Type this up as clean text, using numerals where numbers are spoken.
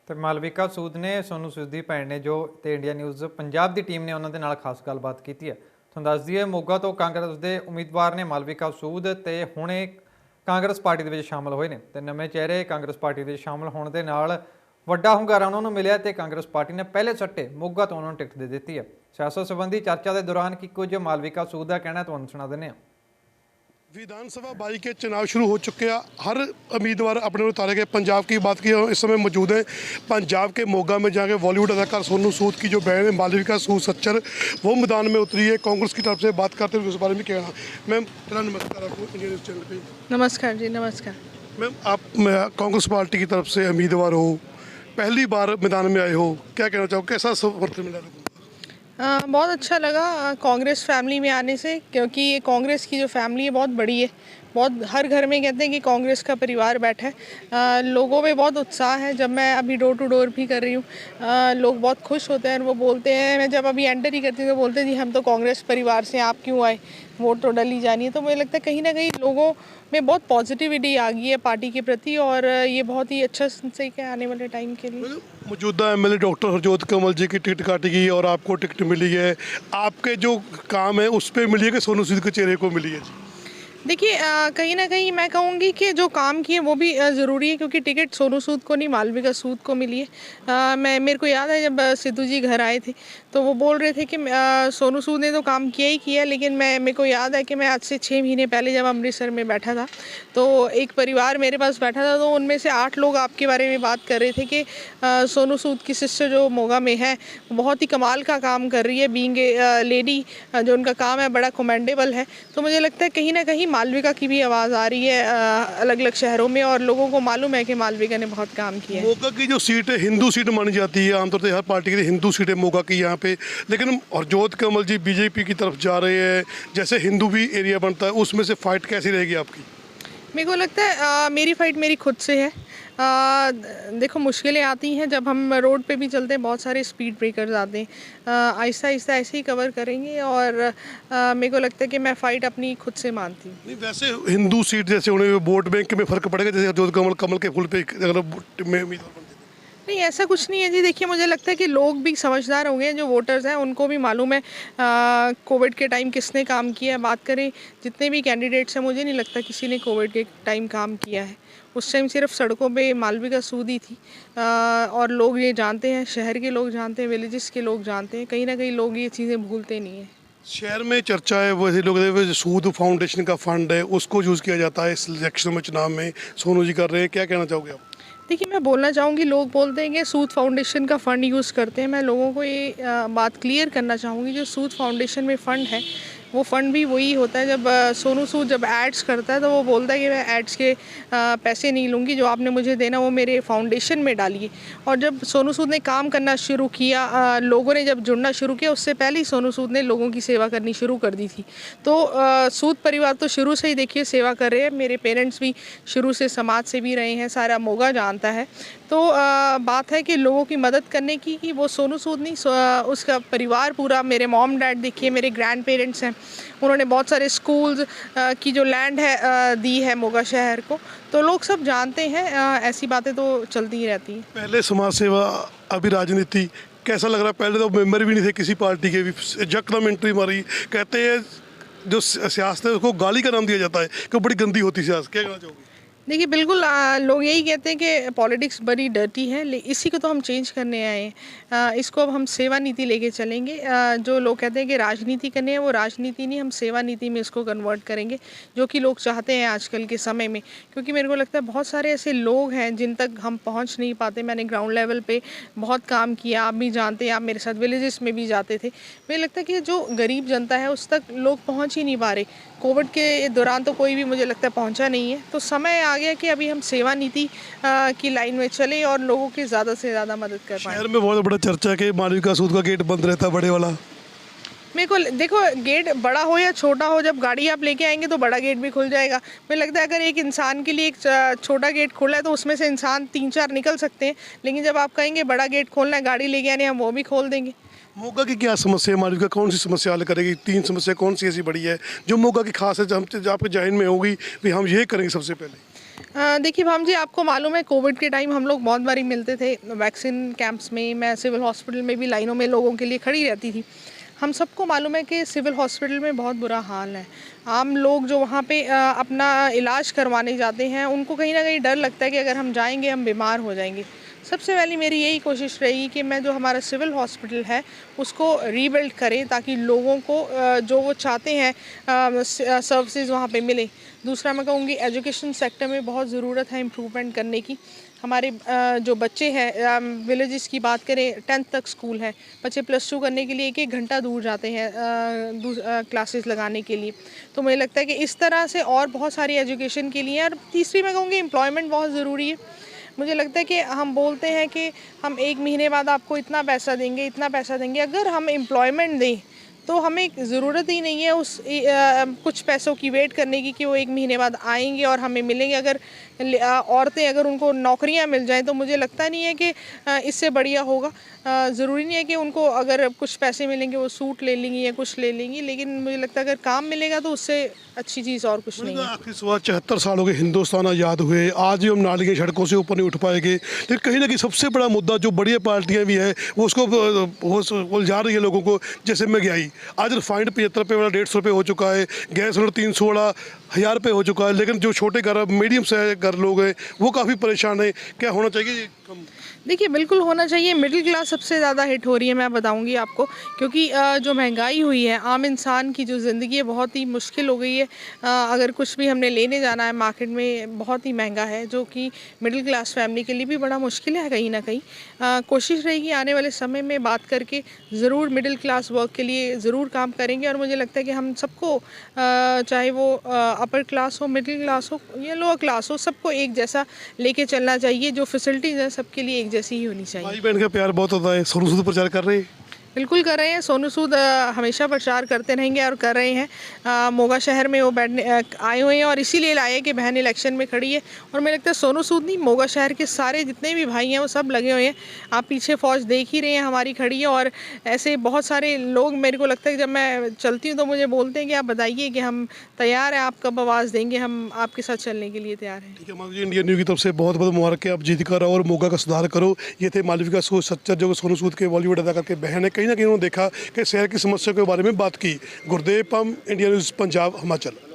ਤੇ ਮਾਲਵਿਕਾ ਸੂਦ ਨੇ ਸੋਨੂ ਸੂਦ ਦੀ ਭੈਣ ਨੇ ਜੋ ਤੇ ਇੰਡੀਆ ਨਿਊਜ਼ ਪੰਜਾਬ ਦੀ ਟੀਮ ਨੇ ਉਹਨਾਂ ਦੇ ਨਾਲ ਖਾਸ ਗੱਲਬਾਤ ਕੀਤੀ ਹੈ। ਤੁਹਾਨੂੰ ਦੱਸ ਦਈਏ ਮੋਗਾ ਤੋਂ ਕਾਂਗਰਸ ਦੇ ਉਮੀਦਵਾਰ ਨੇ ਮਾਲਵਿਕਾ ਸੂਦ ਤੇ ਹੁਣੇ ਕਾਂਗਰਸ ਪਾਰਟੀ ਦੇ ਵਿੱਚ ਸ਼ਾਮਲ ਹੋਏ ਨੇ ਤੇ ਨਵੇਂ ਚਿਹਰੇ ਕਾਂਗਰਸ ਪਾਰਟੀ ਦੇ ਸ਼ਾਮਲ ਹੋਣ ਦੇ ਨਾਲ ਵੱਡਾ ਹੁੰਗਾਰਾ ਉਹਨਾਂ ਨੂੰ ਮਿਲਿਆ ਤੇ ਕਾਂਗਰਸ ਪਾਰਟੀ ਨੇ ਪਹਿਲੇ ਸੱਟੇ ਮੋਗਾ ਤੋਂ ਉਹਨਾਂ ਨੂੰ ਟਿਕਟ ਦੇ ਦਿੱਤੀ ਹੈ। ਸਿਆਸਤ ਸੰਬੰਧੀ ਚਰਚਾ ਦੇ ਦੌਰਾਨ ਕੀ ਕੁਝ ਮਾਲਵਿਕਾ ਸੂਦ ਦਾ ਕਹਿਣਾ ਤੁਹਾਨੂੰ ਸੁਣਾ ਦਿੰਦੇ ਹਾਂ। विधानसभा 22 के चुनाव शुरू हो चुके हैं। हर उम्मीदवार अपने उतारे गए। पंजाब की बात की इस समय मौजूद है पंजाब के मोगा में जाके बॉलीवुड अदाकार सोनू सूद की जो बहन है मालविका सूद सच्चर वो मैदान में उतरी है। कांग्रेस की तरफ से बात करते हुए उस बारे में कहना। मैम तेरा नमस्कार आपको इंडिया न्यूज़ चैनल पे। नमस्कार जी, नमस्कार। मैम आप कांग्रेस पार्टी की तरफ से उम्मीदवार हो, पहली बार मैदान में आए हो, क्या कहना चाहो, कैसा समर्थन मिला लोगों को? बहुत अच्छा लगा कांग्रेस फैमिली में आने से, क्योंकि ये कांग्रेस की जो फैमिली है बहुत बड़ी है। बहुत हर घर में कहते हैं कि कांग्रेस का परिवार बैठा है। लोगों में बहुत उत्साह है। जब मैं अभी डोर टू डोर भी कर रही हूँ, लोग बहुत खुश होते हैं और वो बोलते हैं, मैं जब अभी एंटर ही करती हूँ तो बोलते हैं जी हम तो कांग्रेस परिवार से, आप क्यों आए, वोट तो डली जानी है। तो मुझे लगता है कहीं ना कहीं लोगों में बहुत पॉजिटिविटी आ गई है पार्टी के प्रति, और ये बहुत ही अच्छा सही है आने वाले टाइम के लिए। मौजूदा एमएलए डॉक्टर हरजोत कमल जी की टिकट काटी गई और आपको टिकट मिली है। आपके जो काम है उस पर मिली है कि सोनू सूद के चेहरे को मिली है? देखिए, कहीं ना कहीं मैं कहूँगी कि जो काम किए वो भी ज़रूरी है, क्योंकि टिकट सोनू सूद को नहीं मालविका सूद को मिली है। मेरे को याद है जब सिद्धू जी घर आए थे तो वो बोल रहे थे कि सोनू सूद ने तो काम किया ही किया, लेकिन मेरे को याद है कि मैं आज से 6 महीने पहले जब अमृतसर में बैठा था तो एक परिवार मेरे पास बैठा था, तो उनमें से 8 लोग आपके बारे में बात कर रहे थे कि सोनू सूद की सिस्टर जो मोगा में है बहुत ही कमाल का काम कर रही है, बीइंग ए लेडी जो उनका काम है बड़ा कमेंडेबल है। तो मुझे लगता है कहीं ना कहीं मालविका की भी आवाज़ आ रही है अलग अलग शहरों में, और लोगों को मालूम है कि मालविका ने बहुत काम किया है। मोगा की जो सीट है हिंदू सीट मानी जाती है, आमतौर पर हर पार्टी की हिंदू सीट है मोगा की यहाँ पे, लेकिन हरजोत कमल जी बीजेपी की तरफ जा रहे हैं। जैसे हिंदू भी एरिया बनता है, उसमें से फाइट कैसी रहेगी आपकी? मेरे को लगता है मेरी फ़ाइट मेरी खुद से है। देखो, मुश्किलें आती हैं जब हम रोड पे भी चलते हैं, बहुत सारे स्पीड ब्रेकर्स आते हैं। आहिस्ता आहिस्ता ऐसे ही कवर करेंगे, और मेरे को लगता है कि मैं फ़ाइट अपनी खुद से मानती हूँ। नहीं, वैसे हिंदू सीट जैसे उन्हें वोट बैंक में फ़र्क पड़ेगा, जैसे हरजोत कमल के फुल पे अगर में उम्मीदवार बनते हैं? नहीं, ऐसा कुछ नहीं है जी। देखिए, मुझे लगता है कि लोग भी समझदार हो गए हैं, जो वोटर्स हैं उनको भी मालूम है कोविड के टाइम किसने काम किया है। बात करें जितने भी कैंडिडेट्स हैं, मुझे नहीं लगता किसी ने कोविड के टाइम काम किया है। उस टाइम सिर्फ सड़कों पे मालविका सूद ही थी, और लोग ये जानते हैं, शहर के लोग जानते हैं, विलेजेस के लोग जानते हैं। कहीं ना कहीं लोग ये चीज़ें भूलते नहीं हैं। शहर में चर्चा है वैसे लोग सूद फाउंडेशन का फंड है उसको यूज़ किया जाता है इस इलेक्शन में, चुनाव में सोनू जी कर रहे हैं, क्या कहना चाहोगे आप? देखिए, मैं बोलना चाहूँगी, लोग बोलते हैं कि सूद फाउंडेशन का फ़ंड यूज़ करते हैं। मैं लोगों को ये बात क्लियर करना चाहूँगी, जो सूद फाउंडेशन में फ़ंड है वो फ़ंड भी वही होता है। जब सोनू सूद जब एड्स करता है तो वो बोलता है कि मैं एड्स के पैसे नहीं लूँगी, जो आपने मुझे देना वो मेरे फाउंडेशन में डालिए। और जब सोनू सूद ने काम करना शुरू किया, लोगों ने जब जुड़ना शुरू किया, उससे पहले ही सोनू सूद ने लोगों की सेवा करनी शुरू कर दी थी। तो सूद परिवार तो शुरू से ही देखिए सेवा कर रहे हैं। मेरे पेरेंट्स भी शुरू से समाज से भी रहे हैं, सारा मोगा जानता है। तो बात है कि लोगों की मदद करने की, कि वो सोनू सूद नहीं, उसका परिवार पूरा, मेरे मॉम डैड देखिए, मेरे ग्रैंड पेरेंट्स हैं, उन्होंने बहुत सारे स्कूल्स की जो लैंड है दी है मोगा शहर को। तो लोग सब जानते हैं, ऐसी बातें तो चलती ही रहती हैं। पहले समाज सेवा, अभी राजनीति, कैसा लग रहा है? पहले तो मेंबर भी नहीं थे किसी पार्टी के भी, यकदम एंट्री मारी। कहते हैं जो सियासत है उसको गाली का नाम दिया जाता है कि बड़ी गंदी होती सियासत, क्या कहना चाहोगे? देखिए, बिल्कुल लोग यही कहते हैं कि पॉलिटिक्स बड़ी डर्टी है, इसी को तो हम चेंज करने आए हैं। इसको अब हम सेवा नीति लेके चलेंगे। जो लोग कहते हैं कि राजनीति करनी है, वो राजनीति नहीं, हम सेवा नीति में इसको कन्वर्ट करेंगे, जो कि लोग चाहते हैं आजकल के समय में। क्योंकि मेरे को लगता है बहुत सारे ऐसे लोग हैं जिन तक हम पहुंच नहीं पाते। मैंने ग्राउंड लेवल पे बहुत काम किया, आप भी जानते हैं, आप मेरे साथ विलेजेस में भी जाते थे। मुझे लगता है कि जो गरीब जनता है उस तक लोग पहुँच ही नहीं पा रहे। कोविड के दौरान तो कोई भी मुझे लगता है पहुँचा नहीं है। तो समय आ गया कि अभी हम सेवा नीति की लाइन में चलें और लोगों की ज़्यादा से ज़्यादा मदद कर पाएँ। शहर में बहुत बड़ा चर्चा है कि मालविका सूद का गेट बंद रहता है, बड़े वाला। मेरे को देखो, गेट बड़ा हो या छोटा हो, जब गाड़ी आप लेके आएंगे तो बड़ा गेट भी खुल जाएगा। मुझे लगता है अगर एक इंसान के लिए एक छोटा गेट खोला है तो उसमें से इंसान 3-4 निकल सकते हैं, लेकिन जब आप कहेंगे बड़ा गेट खोलना है, गाड़ी लेके आने, हम वो भी खोल देंगे। मोगा की क्या समस्या है? मालविका कौन सी समस्या हल करेगी? 3 समस्या कौन सी ऐसी बड़ी है जो मोगा की खास है, जो आपके जहन में होगी भी हम ये करेंगे सबसे पहले? देखिए भाम जी, आपको मालूम है कोविड के टाइम हम लोग बहुत बारी मिलते थे वैक्सीन कैंप्स में। मैं सिविल हॉस्पिटल में भी लाइनों में लोगों के लिए खड़ी रहती थी। हम सबको मालूम है कि सिविल हॉस्पिटल में बहुत बुरा हाल है। आम लोग जो वहाँ पे अपना इलाज करवाने जाते हैं, उनको कहीं ना कहीं डर लगता है कि अगर हम जाएंगे हम बीमार हो जाएंगे। सबसे पहले मेरी यही कोशिश रहेगी कि मैं जो हमारा सिविल हॉस्पिटल है उसको रीबिल्ड करें, ताकि लोगों को जो वो चाहते हैं सर्विसेज वहाँ पे मिले। दूसरा मैं कहूँगी एजुकेशन सेक्टर में बहुत ज़रूरत है इम्प्रूवमेंट करने की। हमारे जो बच्चे हैं, विलेजेस की बात करें, 10th तक स्कूल है, बच्चे +2 करने के लिए 1-1 घंटा दूर जाते हैं क्लासेस लगाने के लिए। तो मुझे लगता है कि इस तरह से और बहुत सारी एजुकेशन के लिए। और तीसरी मैं कहूँगी एम्प्लॉयमेंट बहुत ज़रूरी है। मुझे लगता है कि हम बोलते हैं कि हम 1 महीने बाद आपको इतना पैसा देंगे, इतना पैसा देंगे। अगर हम एम्प्लॉयमेंट दें तो हमें ज़रूरत ही नहीं है उस कुछ पैसों की वेट करने की कि वो 1 महीने बाद आएंगे और हमें मिलेंगे। अगर औरतें अगर उनको नौकरियां मिल जाएं तो मुझे लगता नहीं है कि इससे बढ़िया होगा। ज़रूरी नहीं है कि उनको अगर कुछ पैसे मिलेंगे वो सूट ले लेंगी या कुछ ले लेंगी, लेकिन मुझे लगता है अगर काम मिलेगा तो उससे अच्छी चीज़ और कुछ नहीं है। आखिर सुबह 74 साल हो गए हिंदुस्तान आज़ाद हुए, आज भी हम नालियाँ सड़कों से ऊपर नहीं उठ पाएंगे। लेकिन कहीं ना कहीं सबसे बड़ा मुद्दा जो बड़ी पार्टियां भी हैं वो उसको उलझा रही है लोगों को। जैसे महंगाई, आज रिफाइंड 75 रुपये वाला 150 रुपये हो चुका है, गैस सिलेंडर 300 वाला 1000 रुपये हो चुका है। लेकिन जो छोटे घर, मीडियम से घर लोग हैं वो काफ़ी परेशान है। क्या होना चाहिए कम? देखिए बिल्कुल होना चाहिए। मिडिल क्लास सबसे ज़्यादा हिट हो रही है, मैं बताऊंगी आपको, क्योंकि जो महंगाई हुई है, आम इंसान की जो ज़िंदगी है बहुत ही मुश्किल हो गई है। अगर कुछ भी हमने लेने जाना है मार्केट में बहुत ही महंगा है, जो कि मिडिल क्लास फैमिली के लिए भी बड़ा मुश्किल है कहीं ना कहीं। कोशिश रहेगी आने वाले समय में बात करके ज़रूर मिडिल क्लास वर्क के लिए ज़रूर काम करेंगे। और मुझे लगता है कि हम सबको चाहे वो अपर क्लास हो, मिडिल क्लास हो या लोअर क्लास हो, सबको एक जैसा लेके चलना चाहिए। जो फैसिलिटीज़ हैं सबके लिए एक जैसी ही होनी चाहिए। भाई बहन का प्यार बहुत होता है। सोनू सूद प्रचार कर रहे हैं। बिल्कुल कर रहे हैं। सोनू सूद हमेशा प्रचार करते रहेंगे और कर रहे हैं। मोगा शहर में वो बैठने आए हुए हैं और इसीलिए लाए हैं कि बहन इलेक्शन में खड़ी है। और मुझे लगता है सोनू सूद नहीं, मोगा शहर के सारे जितने भी भाई हैं वो सब लगे हुए हैं। आप पीछे फौज देख ही रहे हैं हमारी खड़ी है। और ऐसे बहुत सारे लोग, मेरे को लगता है कि जब मैं चलती हूँ तो मुझे बोलते हैं कि आप बताइए कि हम तैयार हैं, आप कब आवाज़ देंगे, हम आपके साथ चलने के लिए तैयार हैं। ठीक है मालवी जी, इंडियन न्यूज़ की तरफ से बहुत बहुत मुबारक है। आप जीत कर आओ और मोगा का सुधार करो। ये थे मालविका सूद सच्चर, जो सोनू सूद के बॉलीवुड अदाकार के बहन है। कहीं ना कहीं उन्होंने देखा कि शहर की समस्या के बारे में बात की। गुरदेव पम, इंडियन न्यूज़, पंजाब, हिमाचल।